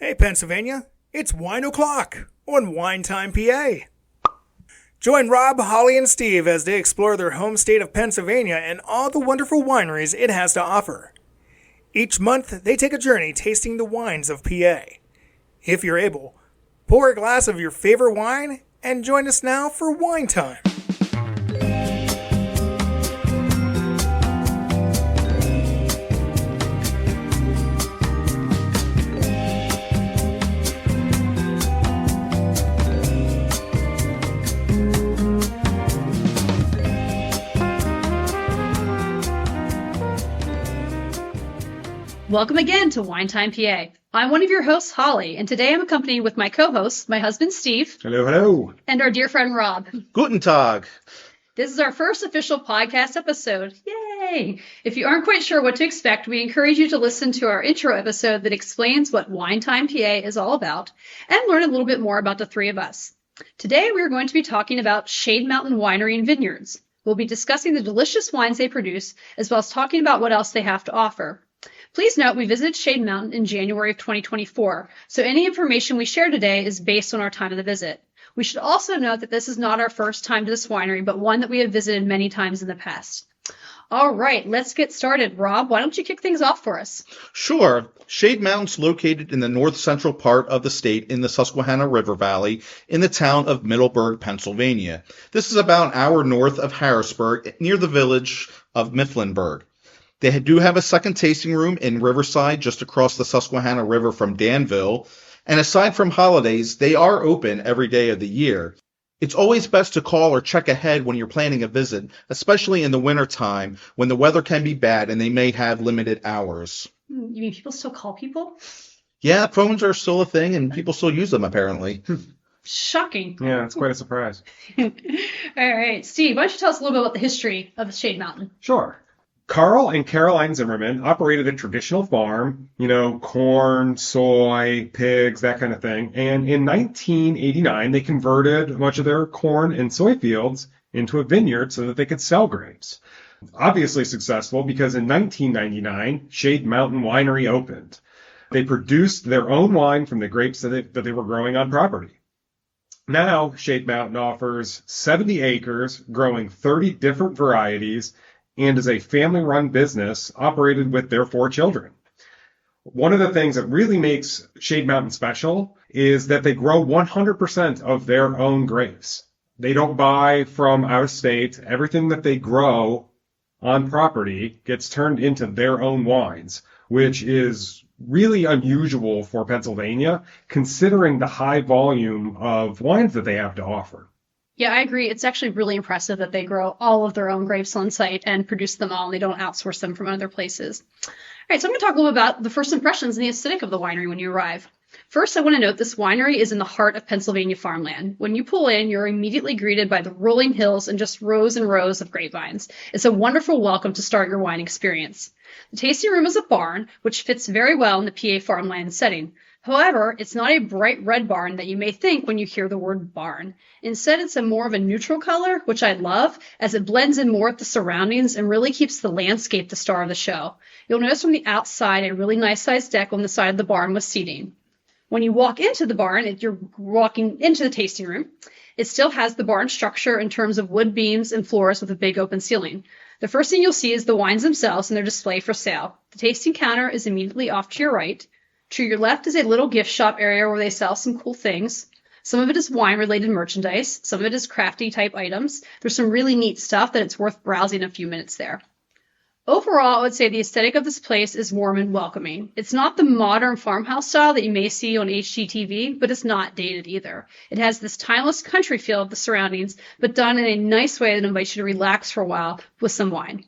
Hey Pennsylvania, it's wine o'clock on Wine Time PA. Join Rob, Holly, and Steve as they explore their home state of Pennsylvania and all the wonderful wineries it has to offer. Each month, they take a journey tasting the wines of PA. If you're able, pour a glass of your favorite wine and join us now for Wine Time. Welcome again to Wine Time PA. I'm one of your hosts, Holly, and today I'm accompanied with my co-host, my husband, Steve. Hello, hello. And our dear friend, Rob. Guten Tag. This is our first official podcast episode. Yay! If you aren't quite sure what to expect, we encourage you to listen to our intro episode that explains what Wine Time PA is all about and learn a little bit more about the three of us. Today, we are going to be talking about Shade Mountain Winery and Vineyards. We'll be discussing the delicious wines they produce, as well as talking about what else they have to offer. Please note we visited Shade Mountain in January of 2024, so any information we share today is based on our time of the visit. We should also note that this is not our first time to this winery, but one that we have visited many times in the past. All right, let's get started. Rob, why don't you kick things off for us? Sure. Shade Mountain's located in the north-central part of the state in the Susquehanna River Valley in the town of Middleburg, Pennsylvania. This is about an hour north of Harrisburg, near the village of Mifflinburg. They do have a second tasting room in Riverside, just across the Susquehanna River from Danville. And aside from holidays, they are open every day of the year. It's always best to call or check ahead when you're planning a visit, especially in the wintertime when the weather can be bad and they may have limited hours. You mean people still call people? Yeah, phones are still a thing and people still use them apparently. Shocking. Yeah, it's quite a surprise. All right, Steve, why don't you tell us a little bit about the history of Shade Mountain? Sure. Carl and Caroline Zimmerman operated a traditional farm, corn, soy, pigs, that kind of thing. And in 1989, they converted much of their corn and soy fields into a vineyard so that they could sell grapes. Obviously successful because in 1999, Shade Mountain Winery opened. They produced their own wine from the grapes that they were growing on property. Now, Shade Mountain offers 70 acres, growing 30 different varieties, and is a family-run business operated with their 4 children. One of the things that really makes Shade Mountain special is that they grow 100% of their own grapes. They don't buy from out of state. Everything that they grow on property gets turned into their own wines, which is really unusual for Pennsylvania, considering the high volume of wines that they have to offer. Yeah, I agree. It's actually really impressive that they grow all of their own grapes on site and produce them all, and they don't outsource them from other places. All right, so I'm going to talk a little bit about the first impressions and the aesthetic of the winery when you arrive. First, I want to note this winery is in the heart of Pennsylvania farmland. When you pull in, you're immediately greeted by the rolling hills and just rows and rows of grapevines. It's a wonderful welcome to start your wine experience. The tasting room is a barn, which fits very well in the PA farmland setting. However, it's not a bright red barn that you may think when you hear the word barn. Instead, it's a more of a neutral color, which I love, as it blends in more with the surroundings and really keeps the landscape the star of the show. You'll notice from the outside a really nice sized deck on the side of the barn with seating. When you walk into the barn, you're walking into the tasting room. It still has the barn structure in terms of wood beams and floors with a big open ceiling. The first thing you'll see is the wines themselves and their display for sale. The tasting counter is immediately off to your right. To your left is a little gift shop area where they sell some cool things. Some of it is wine-related merchandise. Some of it is crafty type items. There's some really neat stuff that it's worth browsing a few minutes there. Overall, I would say the aesthetic of this place is warm and welcoming. It's not the modern farmhouse style that you may see on HGTV, but it's not dated either. It has this timeless country feel of the surroundings, but done in a nice way that invites you to relax for a while with some wine.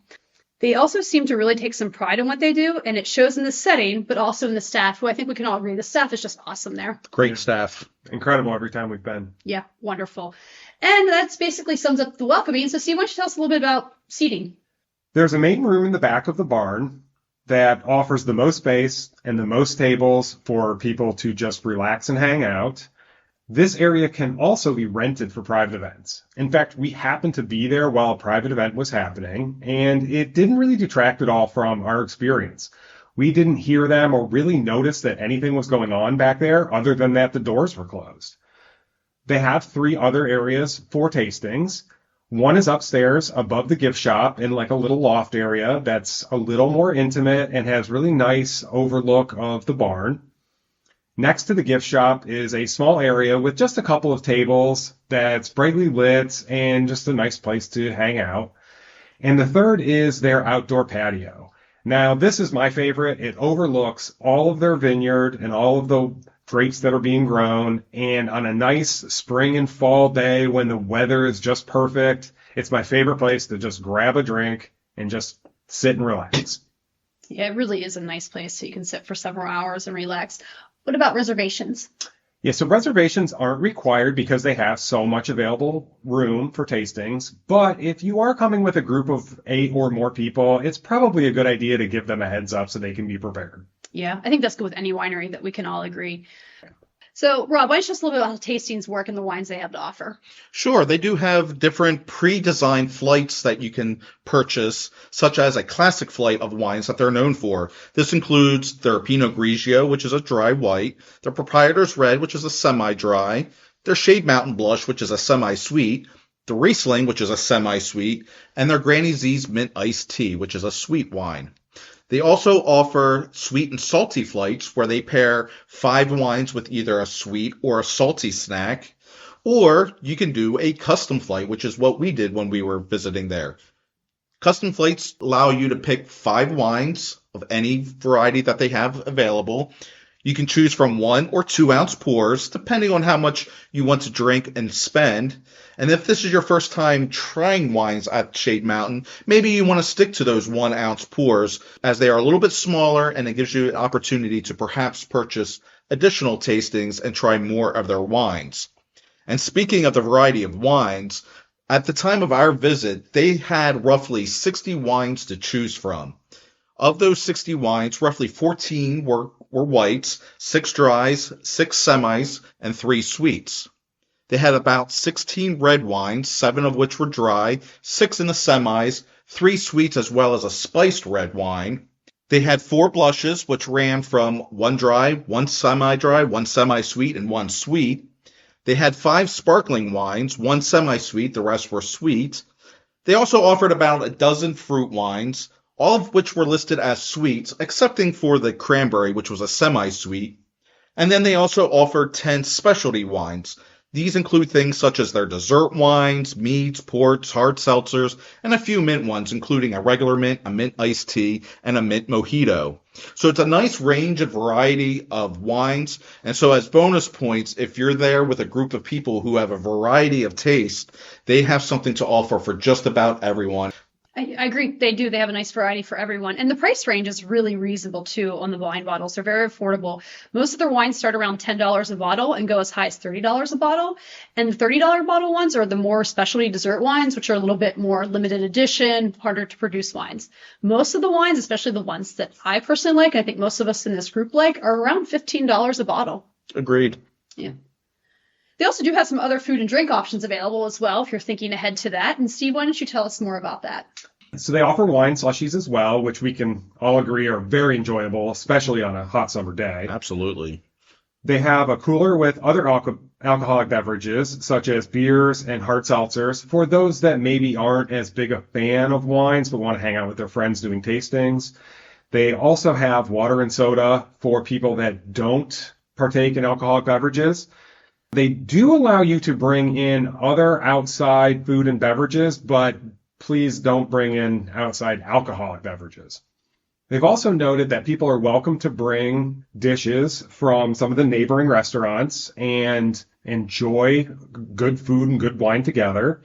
They also seem to really take some pride in what they do, and it shows in the setting, but also in the staff, who I think we can all agree the staff is just awesome there. Great staff. Incredible every time we've been. Yeah, wonderful. And that basically sums up the welcoming. So Steve, why don't you tell us a little bit about seating? There's a main room in the back of the barn that offers the most space and the most tables for people to just relax and hang out. This area can also be rented for private events. In fact, we happened to be there while a private event was happening, and it didn't really detract at all from our experience. We didn't hear them or really notice that anything was going on back there other than that the doors were closed. They have 3 other areas for tastings. One is upstairs above the gift shop in like a little loft area that's a little more intimate and has really nice overlook of the barn. Next to the gift shop is a small area with just a couple of tables that's brightly lit and just a nice place to hang out. And the third is their outdoor patio. Now, this is my favorite. It overlooks all of their vineyard and all of the grapes that are being grown. And on a nice spring and fall day when the weather is just perfect, it's my favorite place to just grab a drink and just sit and relax. Yeah, it really is a nice place so you can sit for several hours and relax. What about reservations? Yeah, so reservations aren't required because they have so much available room for tastings. But if you are coming with a group of 8 or more people, it's probably a good idea to give them a heads up so they can be prepared. Yeah, I think that's good with any winery that we can all agree. So, Rob, why don't you just a little bit about how tastings work and the wines they have to offer? Sure, they do have different pre-designed flights that you can purchase, such as a classic flight of wines that they're known for. This includes their Pinot Grigio, which is a dry white, their Proprietor's Red, which is a semi-dry, their Shade Mountain Blush, which is a semi-sweet, the Riesling, which is a semi-sweet, and their Granny Z's Mint Iced Tea, which is a sweet wine. They also offer sweet and salty flights where they pair 5 wines with either a sweet or a salty snack. Or you can do a custom flight, which is what we did when we were visiting there. Custom flights allow you to pick 5 wines of any variety that they have available. You can choose from 1 or 2 ounce pours, depending on how much you want to drink and spend. And if this is your first time trying wines at Shade Mountain, maybe you want to stick to those 1 ounce pours as they are a little bit smaller and it gives you an opportunity to perhaps purchase additional tastings and try more of their wines. And speaking of the variety of wines, at the time of our visit, they had roughly 60 wines to choose from. Of those 60 wines, roughly 14 were whites, 6 dries, 6 semis, and 3 sweets. They had about 16 red wines, 7 of which were dry, 6 in the semis, 3 sweets as well as a spiced red wine. They had 4 blushes, which ran from 1 dry, 1 semi-dry, 1 semi-sweet, and 1 sweet. They had 5 sparkling wines, 1 semi-sweet, the rest were sweet. They also offered about a dozen fruit wines, all of which were listed as sweets, excepting for the cranberry, which was a semi-sweet. And then they also offered 10 specialty wines. These include things such as their dessert wines, meads, ports, hard seltzers, and a few mint ones, including a regular mint, a mint iced tea, and a mint mojito. So it's a nice range and variety of wines. And so as bonus points, if you're there with a group of people who have a variety of taste, they have something to offer for just about everyone. I agree. They do. They have a nice variety for everyone. And the price range is really reasonable, too, on the wine bottles. They're very affordable. Most of their wines start around $10 a bottle and go as high as $30 a bottle. And the $30 bottle ones are the more specialty dessert wines, which are a little bit more limited edition, harder to produce wines. Most of the wines, especially the ones that I personally like, and I think most of us in this group like, are around $15 a bottle. Agreed. Yeah. They also do have some other food and drink options available as well, if you're thinking ahead to that. And Steve, why don't you tell us more about that? So they offer wine slushies as well, which we can all agree are very enjoyable, especially on a hot summer day. Absolutely. They have a cooler with other alcoholic beverages, such as beers and hard seltzers, for those that maybe aren't as big a fan of wines but want to hang out with their friends doing tastings. They also have water and soda for people that don't partake in alcoholic beverages. They do allow you to bring in other outside food and beverages, but please don't bring in outside alcoholic beverages. They've also noted that people are welcome to bring dishes from some of the neighboring restaurants and enjoy good food and good wine together.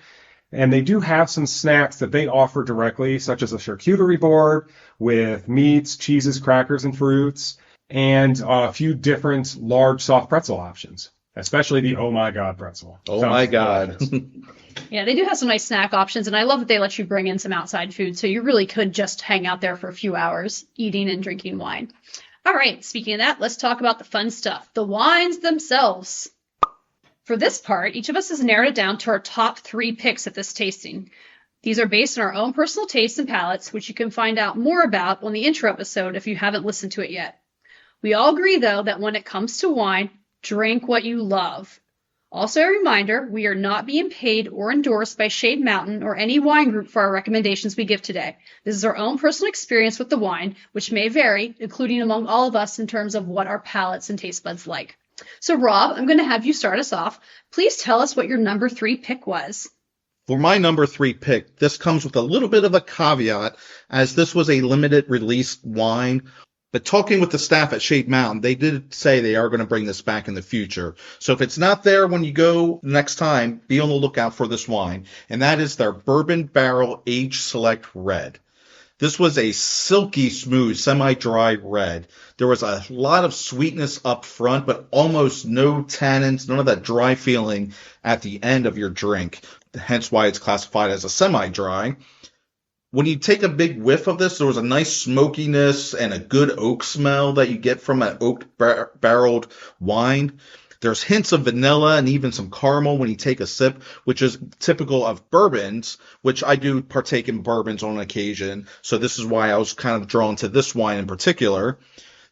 And they do have some snacks that they offer directly, such as a charcuterie board with meats, cheeses, crackers, and fruits, and a few different large soft pretzel options. Especially the Oh My God pretzel. Oh my God. Yeah, they do have some nice snack options, and I love that they let you bring in some outside food, so you really could just hang out there for a few hours eating and drinking wine. All right, speaking of that, let's talk about the fun stuff, the wines themselves. For this part, each of us has narrowed it down to our top 3 picks at this tasting. These are based on our own personal tastes and palates, which you can find out more about on the intro episode if you haven't listened to it yet. We all agree, though, that when it comes to wine, drink what you love. Also, a reminder, we are not being paid or endorsed by Shade Mountain or any wine group for our recommendations we give today. This is our own personal experience with the wine, which may vary, including among all of us in terms of what our palates and taste buds like. So, Rob, I'm going to have you start us off. Please tell us what your number 3 pick was. For my number 3 pick, this comes with a little bit of a caveat, as this was a limited release wine. But talking with the staff at Shade Mountain, they did say they are going to bring this back in the future. So if it's not there when you go next time, be on the lookout for this wine. And that is their Bourbon Barrel Age Select Red. This was a silky smooth, semi-dry red. There was a lot of sweetness up front, but almost no tannins, none of that dry feeling at the end of your drink. Hence why it's classified as a semi-dry. When you take a big whiff of this, there was a nice smokiness and a good oak smell that you get from an oak-barreled wine. There's hints of vanilla and even some caramel when you take a sip, which is typical of bourbons, which I do partake in bourbons on occasion. So this is why I was kind of drawn to this wine in particular.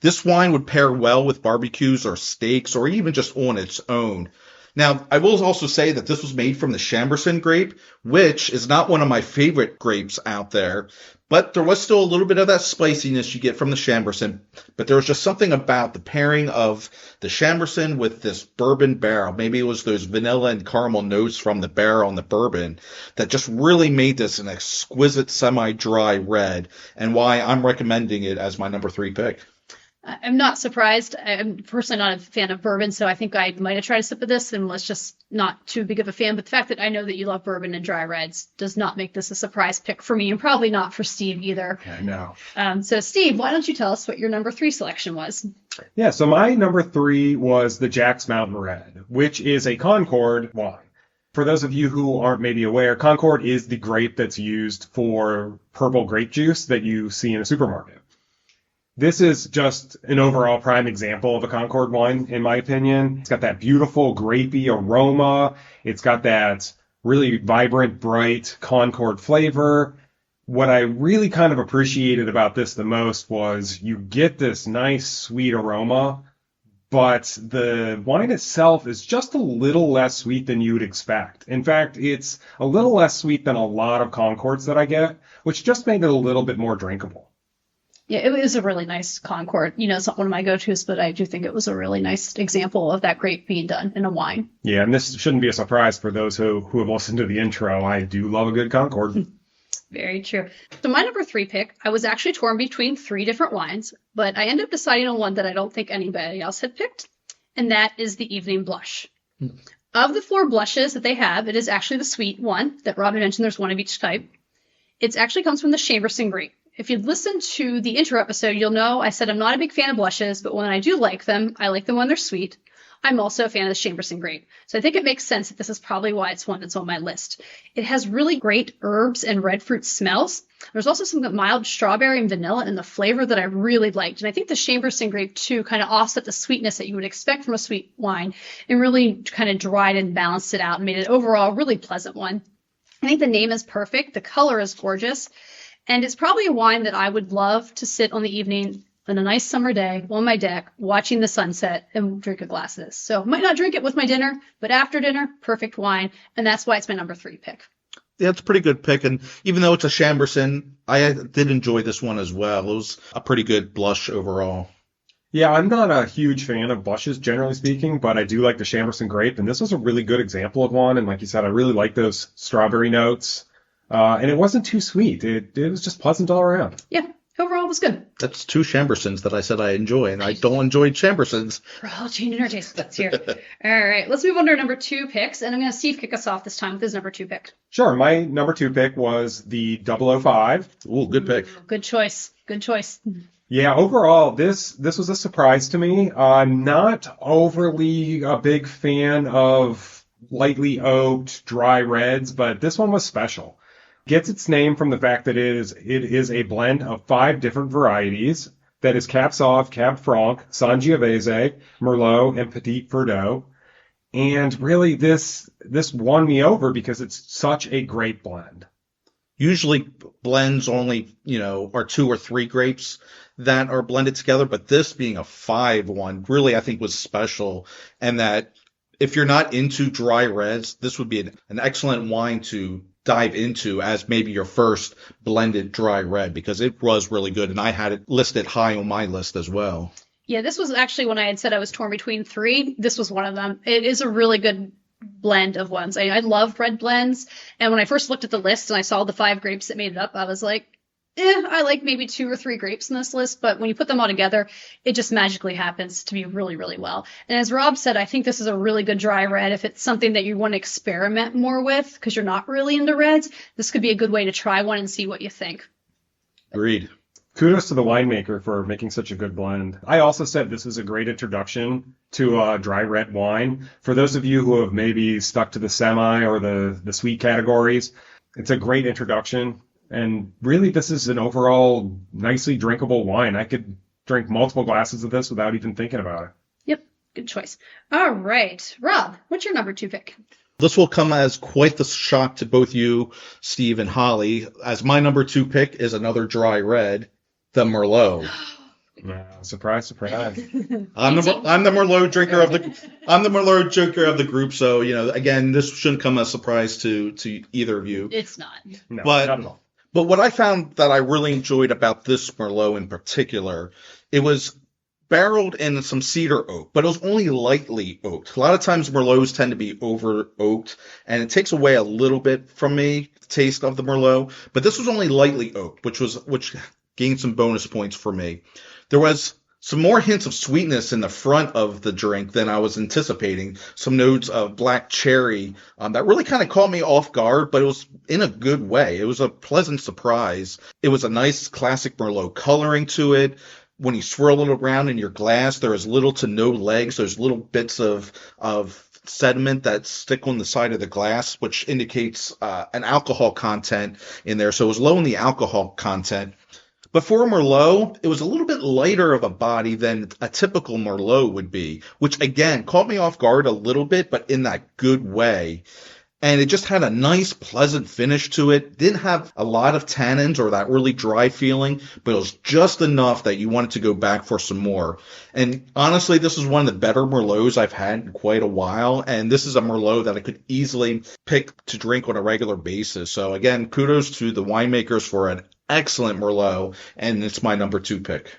This wine would pair well with barbecues or steaks or even just on its own. Now, I will also say that this was made from the Chambourcin grape, which is not one of my favorite grapes out there, but there was still a little bit of that spiciness you get from the Chambourcin, but there was just something about the pairing of the Chambourcin with this bourbon barrel. Maybe it was those vanilla and caramel notes from the barrel and the bourbon that just really made this an exquisite semi-dry red, and why I'm recommending it as my number 3 pick. I'm not surprised. I'm personally not a fan of bourbon, so I think I might have tried a sip of this and was just not too big of a fan. But the fact that I know that you love bourbon and dry reds does not make this a surprise pick for me, and probably not for Steve either. Yeah, no. So, Steve, why don't you tell us what your number 3 selection was? Yeah, so my number 3 was the Jack's Mountain Red, which is a Concord wine. For those of you who aren't maybe aware, Concord is the grape that's used for purple grape juice that you see in a supermarket. This is just an overall prime example of a Concord wine, in my opinion. It's got that beautiful grapey aroma. It's got that really vibrant, bright Concord flavor. What I really kind of appreciated about this the most was you get this nice, sweet aroma, but the wine itself is just a little less sweet than you would expect. In fact, it's a little less sweet than a lot of Concords that I get, which just made it a little bit more drinkable. Yeah, it was a really nice Concord. You know, it's not one of my go-tos, but I do think it was a really nice example of that grape being done in a wine. Yeah, and this shouldn't be a surprise for those who have listened to the intro. I do love a good Concord. Very true. So my number 3 pick, I was actually torn between 3 different wines, but I ended up deciding on one that I don't think anybody else had picked, and that is the Evening Blush. Of the 4 blushes that they have, it is actually the sweet one that Robin mentioned. There's one of each type. It actually comes from the Chambourcin grape. If you'd listened to the intro episode, you'll know I said I'm not a big fan of blushes, but when I do like them, I like them when they're sweet. I'm also a fan of the Chambourcin grape. So I think it makes sense that this is probably why it's one that's on my list. It has really great herbs and red fruit smells. There's also some mild strawberry and vanilla in the flavor that I really liked. And I think the Chambourcin grape, too, kind of offset the sweetness that you would expect from a sweet wine and really kind of dried and balanced it out and made it overall a really pleasant one. I think the name is perfect. The color is gorgeous. And it's probably a wine that I would love to sit on the evening on a nice summer day on my deck, watching the sunset and drink a glass of this. So I might not drink it with my dinner, but after dinner, perfect wine. And that's why it's my number 3 pick. Yeah, it's a pretty good pick. And even though it's a Chambourcin, I did enjoy this one as well. It was a pretty good blush overall. Yeah, I'm not a huge fan of blushes, generally speaking, but I do like the Chambourcin grape. And this was a really good example of one. And like you said, I really like those strawberry notes. And it wasn't too sweet. It was just pleasant all around. Yeah, overall it was good. That's 2 Chambourcins that I said I enjoy, and I don't enjoy Chambourcins. We're all changing our taste buds here. All right, let's move on to our number 2 picks, and I'm going to Steve kick us off this time with his number 2 pick. Sure, my number 2 pick was the 005. Ooh, good pick. Good choice. Good choice. Yeah, overall, this was a surprise to me. I'm not overly a big fan of lightly oaked dry reds, but this one was special. Gets its name from the fact that it is a blend of 5 different varieties. That is Cab Sauv, Cab Franc, Sangiovese, Merlot, and Petit Verdot. And really, this won me over because it's such a great blend. Usually blends only, are 2 or 3 grapes that are blended together, but this being a 5 one really I think was special, and that if you're not into dry reds, this would be an excellent wine to dive into as maybe your first blended dry red, because it was really good, and I had it listed high on my list as well. Yeah, this was actually when I had said I was torn between 3. This was one of them. It is a really good blend of ones. I love red blends. And when I first looked at the list and I saw the 5 grapes that made it up, I was like, I like maybe 2 or 3 grapes in this list. But when you put them all together, it just magically happens to be really, really well. And as Rob said, I think this is a really good dry red. If it's something that you want to experiment more with because you're not really into reds, this could be a good way to try one and see what you think. Agreed. Kudos to the winemaker for making such a good blend. I also said this is a great introduction to dry red wine. For those of you who have maybe stuck to the semi or the sweet categories, it's a great introduction. And really, this is an overall nicely drinkable wine. I could drink multiple glasses of this without even thinking about it. Yep, good choice. All right, Rob, what's your number 2 pick? This will come as quite the shock to both you, Steve, and Holly, as my number 2 pick is another dry red, the Merlot. Surprise, surprise. I'm the Merlot drinker of the group, so again, this shouldn't come as a surprise to either of you. It's not. No, But- not at all. But what I found that I really enjoyed about this Merlot in particular, it was barreled in some cedar oak, but it was only lightly oaked. A lot of times Merlots tend to be over oaked, and it takes away a little bit from me, the taste of the Merlot. But this was only lightly oaked, which gained some bonus points for me. There was some more hints of sweetness in the front of the drink than I was anticipating. Some notes of black cherry that really kind of caught me off guard, but it was in a good way. It was a pleasant surprise. It was a nice classic Merlot coloring to it. When you swirl it around in your glass, there is little to no legs. There's little bits of sediment that stick on the side of the glass, which indicates an alcohol content in there. So it was low in the alcohol content. But for a Merlot, it was a little bit lighter of a body than a typical Merlot would be, which again caught me off guard a little bit, but in that good way. And it just had a nice, pleasant finish to it. Didn't have a lot of tannins or that really dry feeling, but it was just enough that you wanted to go back for some more. And honestly, this is one of the better Merlots I've had in quite a while. And this is a Merlot that I could easily pick to drink on a regular basis. So again, kudos to the winemakers for an excellent Merlot. And it's my number 2 pick.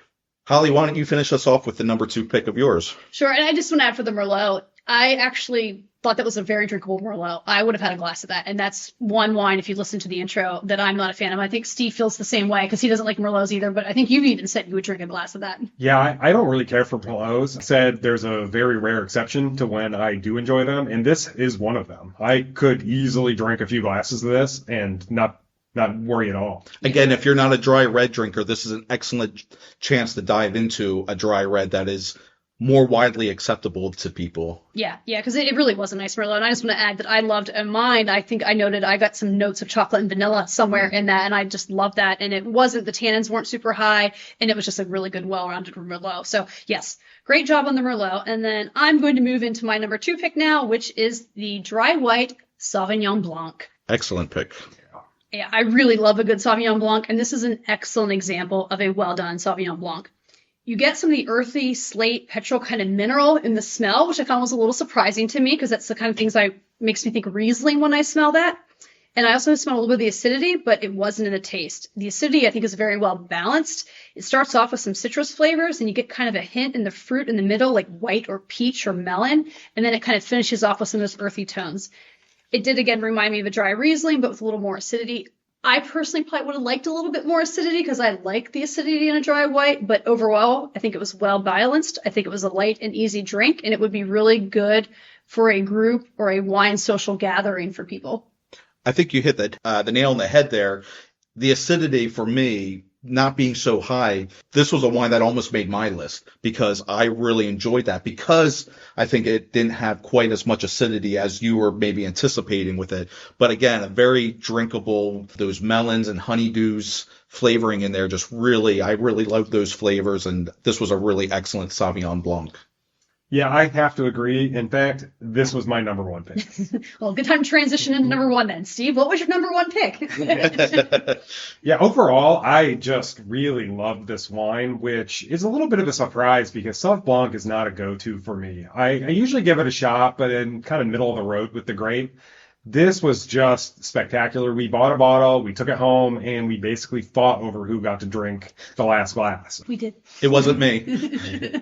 Holly, why don't you finish us off with the number 2 pick of yours? Sure, and I just want to add for the Merlot, I actually thought that was a very drinkable Merlot. I would have had a glass of that, and that's one wine, if you listen to the intro, that I'm not a fan of. I think Steve feels the same way, because he doesn't like Merlots either, but I think you even said you would drink a glass of that. Yeah, I don't really care for Merlots. I said there's a very rare exception to when I do enjoy them, and this is one of them. I could easily drink a few glasses of this and not worry at all. Again, if you're not a dry red drinker, this is an excellent chance to dive into a dry red that is more widely acceptable to people. Yeah, because it really was a nice Merlot. And I just want to add that I loved mine. I think I noted I got some notes of chocolate and vanilla somewhere in that, and I just loved that. And it wasn't, the tannins weren't super high, and it was just a really good, well-rounded Merlot. So yes, great job on the Merlot. And then I'm going to move into my number 2 pick now, which is the dry white Sauvignon Blanc. Excellent pick. Yeah, I really love a good Sauvignon Blanc, and this is an excellent example of a well-done Sauvignon Blanc. You get some of the earthy, slate, petrol kind of mineral in the smell, which I found was a little surprising to me, because that's the kind of things makes me think Riesling when I smell that. And I also smell a little bit of the acidity, but it wasn't in the taste. The acidity, I think, is very well balanced. It starts off with some citrus flavors, and you get kind of a hint in the fruit in the middle, like white or peach or melon, and then it kind of finishes off with some of those earthy tones. It did, again, remind me of a dry Riesling, but with a little more acidity. I personally probably would have liked a little bit more acidity, because I like the acidity in a dry white, but overall, I think it was well balanced. I think it was a light and easy drink, and it would be really good for a group or a wine social gathering for people. I think you hit the nail on the head there. The acidity for me, not being so high, this was a wine that almost made my list, because I really enjoyed that, because I think it didn't have quite as much acidity as you were maybe anticipating with it. But again, a very drinkable, those melons and honeydews flavoring in there, I really love those flavors, and this was a really excellent Sauvignon Blanc. Yeah, I have to agree. In fact, this was my number one pick. Well, good time to transition into number one then. Steve, what was your number one pick? Yeah, overall, I just really loved this wine, which is a little bit of a surprise because Sauv Blanc is not a go-to for me. I usually give it a shot, but in kind of middle of the road with the grape. This was just spectacular. We bought a bottle, we took it home, and we basically fought over who got to drink the last glass. We did. It wasn't me.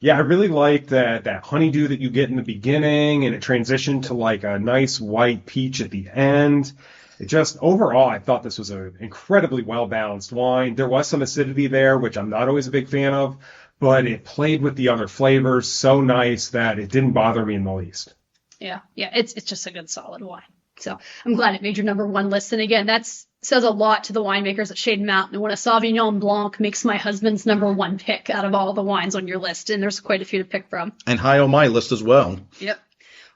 Yeah, I really liked that honeydew that you get in the beginning, and it transitioned to like a nice white peach at the end. It just, overall, I thought this was an incredibly well-balanced wine. There was some acidity there, which I'm not always a big fan of, but it played with the other flavors so nice that it didn't bother me in the least. Yeah, it's just a good solid wine. So I'm glad it made your number one list. And again, that says a lot to the winemakers at Shade Mountain. When a Sauvignon Blanc makes my husband's number one pick out of all the wines on your list, and there's quite a few to pick from. And high on my list as well. Yep.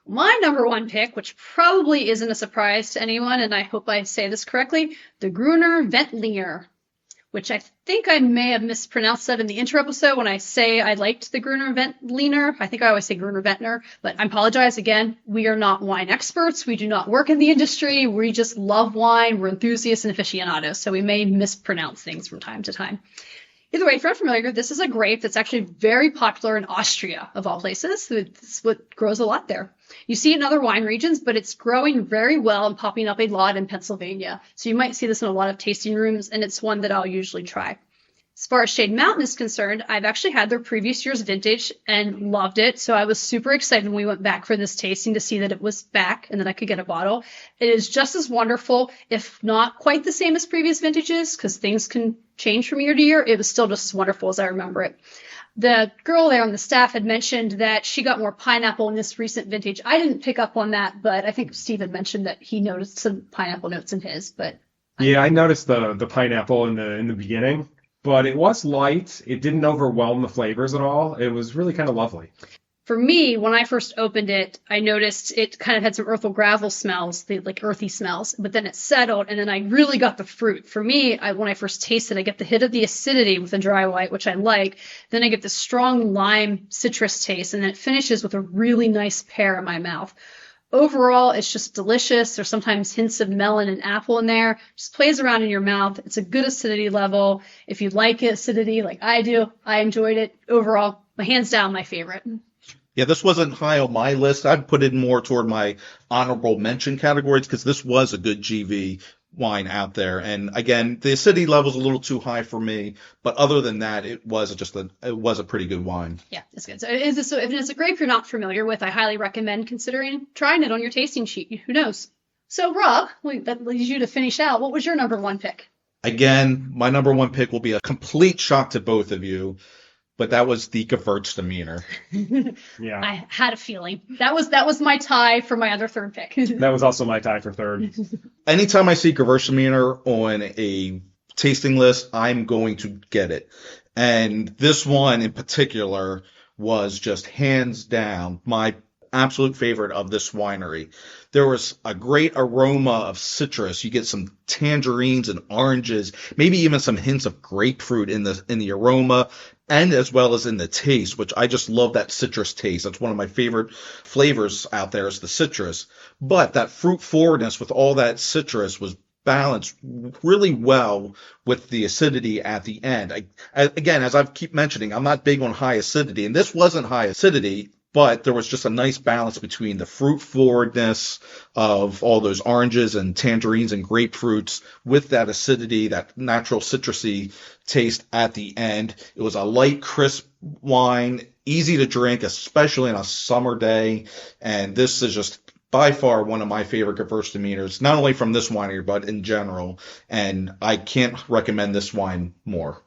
My number one pick, which probably isn't a surprise to anyone, and I hope I say this correctly, the Gruner Veltliner, which I think I may have mispronounced that in the intro episode when I say I liked the Gruner Veltliner. I think I always say Gruner Veltliner, but I apologize again. We are not wine experts. We do not work in the industry. We just love wine. We're enthusiasts and aficionados, so we may mispronounce things from time to time. Either way, if you're not familiar, this is a grape that's actually very popular in Austria, of all places. It's what grows a lot there. You see it in other wine regions, but it's growing very well and popping up a lot in Pennsylvania. So you might see this in a lot of tasting rooms, and it's one that I'll usually try. As far as Shade Mountain is concerned, I've actually had their previous year's vintage and loved it. So I was super excited when we went back for this tasting to see that it was back and that I could get a bottle. It is just as wonderful, if not quite the same as previous vintages, because things can change from year to year. It was still just as wonderful as I remember it. The girl there on the staff had mentioned that she got more pineapple in this recent vintage. I didn't pick up on that, but I think Steve had mentioned that he noticed some pineapple notes in his. But yeah, I noticed the pineapple in the beginning. But it was light. It didn't overwhelm the flavors at all. It was really kind of lovely. For me, when I first opened it, I noticed it kind of had some earthy gravel smells, like earthy smells, but then it settled, and then I really got the fruit. For me, when I first tasted, I get the hit of the acidity with the dry white, which I like. Then I get the strong lime citrus taste, and then it finishes with a really nice pear in my mouth. Overall, it's just delicious. There's sometimes hints of melon and apple in there. Just plays around in your mouth. It's a good acidity level. If you like acidity like I do, I enjoyed it. Overall, hands down, my favorite. Yeah, this wasn't high on my list. I'd put it more toward my honorable mention categories because this was a good GV wine out there. And again, the acidity level's a little too high for me, but other than that, it was a pretty good wine. Yeah, it's good. So if it's a grape you're not familiar with, I highly recommend considering trying it on your tasting sheet. Who knows? So Rob, that leads you to finish out. What was your number one pick? Again, my number one pick will be a complete shock to both of you, but that was the Gewürztraminer. Yeah. I had a feeling. That was my tie for my other third pick. That was also my tie for third. Anytime I see Gewürztraminer on a tasting list, I'm going to get it. And this one in particular was just hands down my absolute favorite of this winery. There was a great aroma of citrus. You get some tangerines and oranges, maybe even some hints of grapefruit in the aroma, and as well as in the taste, which I just love that citrus taste. That's one of my favorite flavors out there is the citrus. But that fruit forwardness with all that citrus was balanced really well with the acidity at the end. Again, as I keep mentioning, I'm not big on high acidity, and this wasn't high acidity, but there was just a nice balance between the fruit forwardness of all those oranges and tangerines and grapefruits with that acidity, that natural citrusy taste at the end. It was a light, crisp wine, easy to drink, especially on a summer day. And this is just by far one of my favorite Gewürztraminers, not only from this winery, but in general. And I can't recommend this wine more.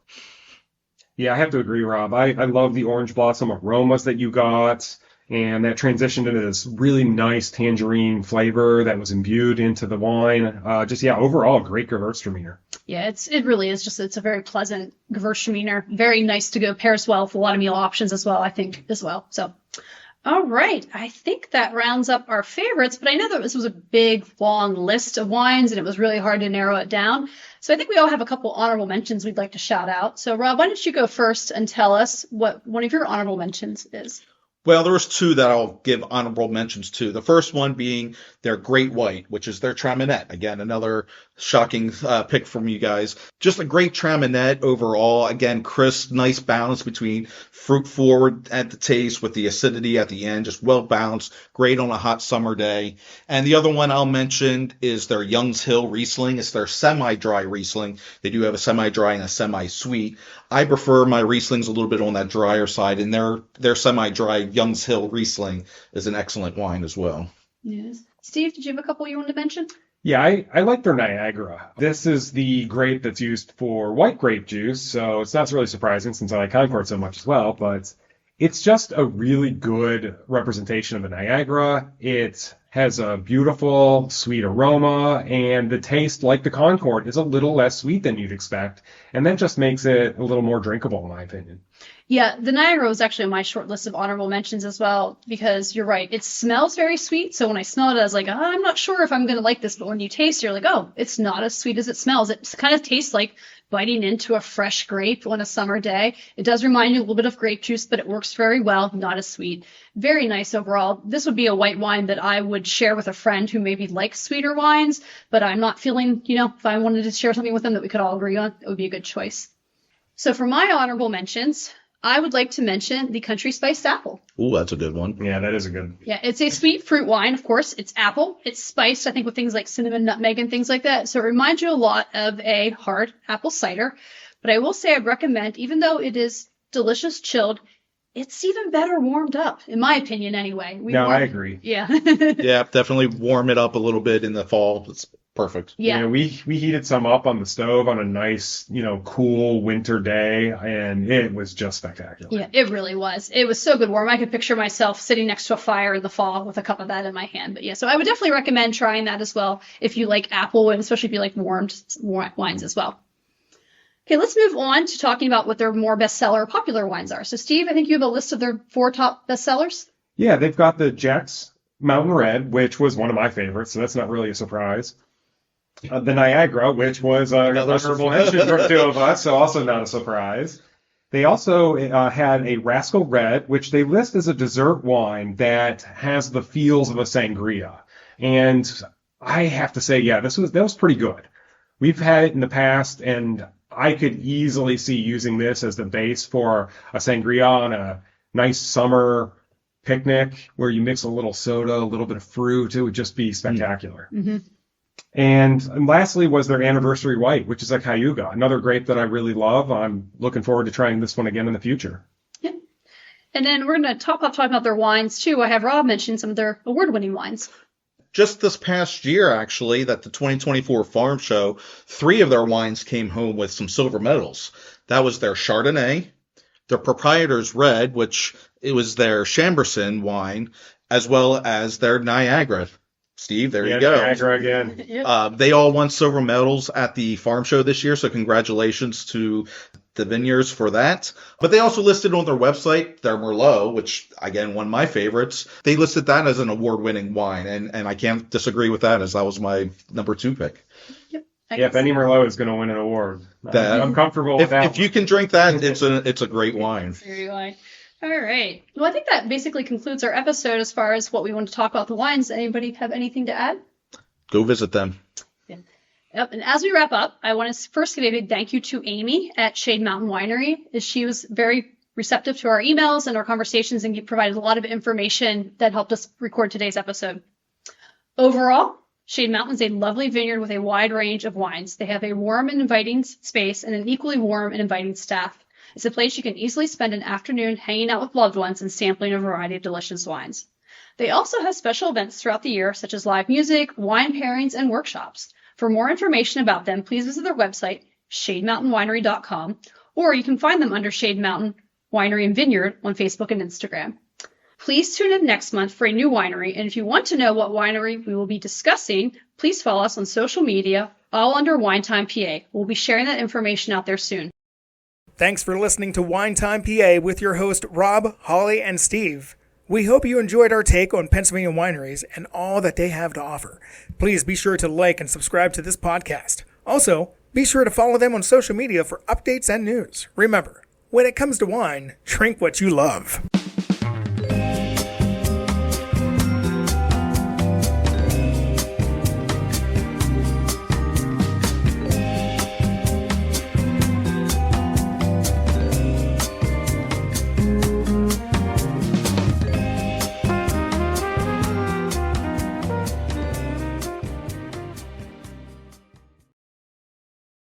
Yeah, I have to agree, Rob. I love the orange blossom aromas that you got, and that transitioned into this really nice tangerine flavor that was imbued into the wine. Overall, great Gewürztraminer. Yeah, it really is it's a very pleasant Gewürztraminer. Very nice to go, pairs well with a lot of meal options as well, I think, as well. So, all right. I think that rounds up our favorites, but I know that this was a big, long list of wines, and it was really hard to narrow it down. So I think we all have a couple honorable mentions we'd like to shout out. So, Rob, why don't you go first and tell us what one of your honorable mentions is? Well, there was two that I'll give honorable mentions to. The first one being their Great White, which is their Traminette. Again, another shocking pick from you guys. Just a great Traminette overall. Again, crisp, nice balance between fruit forward at the taste with the acidity at the end. Just well balanced. Great on a hot summer day. And the other one I'll mention is their Young's Hill Riesling. It's their semi-dry Riesling. They do have a semi-dry and a semi-sweet. I prefer my Rieslings a little bit on that drier side, and their semi-dry Young's Hill Riesling is an excellent wine as well. Yes. Steve, did you have a couple you wanted to mention? Yeah, I like their Niagara. This is the grape that's used for white grape juice, so it's not really surprising since I like Concord so much as well, but it's just a really good representation of the Niagara. It has a beautiful, sweet aroma, and the taste, like the Concord, is a little less sweet than you'd expect, and that just makes it a little more drinkable, in my opinion. Yeah, the Niagara was actually on my short list of honorable mentions as well, because you're right. It smells very sweet. So when I smelled it, I was like, I'm not sure if I'm going to like this. But when you taste it, you're like, oh, it's not as sweet as it smells. It kind of tastes like biting into a fresh grape on a summer day. It does remind you a little bit of grape juice, but it works very well. Not as sweet. Very nice overall. This would be a white wine that I would share with a friend who maybe likes sweeter wines, but I'm not feeling, if I wanted to share something with them that we could all agree on, it would be a good choice. So for my honorable mentions, I would like to mention the Country Spiced Apple. Ooh, that's a good one. Yeah, that is a good. Yeah, it's a sweet fruit wine, of course. It's apple. It's spiced, I think, with things like cinnamon, nutmeg, and things like that. So it reminds you a lot of a hard apple cider. But I will say I'd recommend, even though it is delicious chilled, it's even better warmed up, in my opinion, anyway. I agree. Yeah. Yeah, definitely warm it up a little bit in the fall. It's perfect. Yeah. We heated some up on the stove on a nice, cool winter day, and it was just spectacular. Yeah, it really was. It was so good warm. I could picture myself sitting next to a fire in the fall with a cup of that in my hand. But yeah, so I would definitely recommend trying that as well if you like apple, and especially if you like warmed wines as well. Okay, let's move on to talking about what their more bestseller or popular wines are. So Steve, I think you have a list of their 4 top bestsellers. Yeah, they've got the Jack's Mountain Red, which was one of my favorites, so that's not really a surprise. The Niagara, which was another honorable mention for 2 of us, so also not a surprise. They also had a Rascal Red, which they list as a dessert wine that has the feels of a sangria. And I have to say, yeah, that was pretty good. We've had it in the past, and I could easily see using this as the base for a sangria on a nice summer picnic where you mix a little soda, a little bit of fruit. It would just be spectacular. Mm-hmm. And lastly was their Anniversary White, which is a Cayuga, another grape that I really love. I'm looking forward to trying this one again in the future. Yeah. And then we're going to talk about their wines, too. I have Rob mention some of their award-winning wines. Just this past year, actually, that the 2024 Farm Show, 3 of their wines came home with some silver medals. That was their Chardonnay, their Proprietor's Red, which it was their Chambourcin wine, as well as their Niagara. Steve, there you go. Niagara again. Yep. They all won silver medals at the farm show this year, so congratulations to the vineyards for that. But they also listed on their website their Merlot, which, again, one of my favorites. They listed that as an award-winning wine, and I can't disagree with that, as that was my number 2 pick. Yep. If any Merlot is going to win an award, I'm comfortable with that. If you can drink that, it's a great wine. Very wine. All right. Well, I think that basically concludes our episode as far as what we want to talk about the wines. Anybody have anything to add? Go visit them. Yeah. Yep. And as we wrap up, I want to first give a big thank you to Amy at Shade Mountain Winery, as she was very receptive to our emails and our conversations and provided a lot of information that helped us record today's episode. Overall, Shade Mountain is a lovely vineyard with a wide range of wines. They have a warm and inviting space and an equally warm and inviting staff. It's a place you can easily spend an afternoon hanging out with loved ones and sampling a variety of delicious wines. They also have special events throughout the year, such as live music, wine pairings, and workshops. For more information about them, please visit their website, shademountainwinery.com, or you can find them under Shade Mountain Winery and Vineyard on Facebook and Instagram. Please tune in next month for a new winery, and if you want to know what winery we will be discussing, please follow us on social media, all under Wine Time PA. We'll be sharing that information out there soon. Thanks for listening to Wine Time PA with your host Rob, Holly, and Steve. We hope you enjoyed our take on Pennsylvania wineries and all that they have to offer. Please be sure to like and subscribe to this podcast. Also, be sure to follow them on social media for updates and news. Remember, when it comes to wine, drink what you love.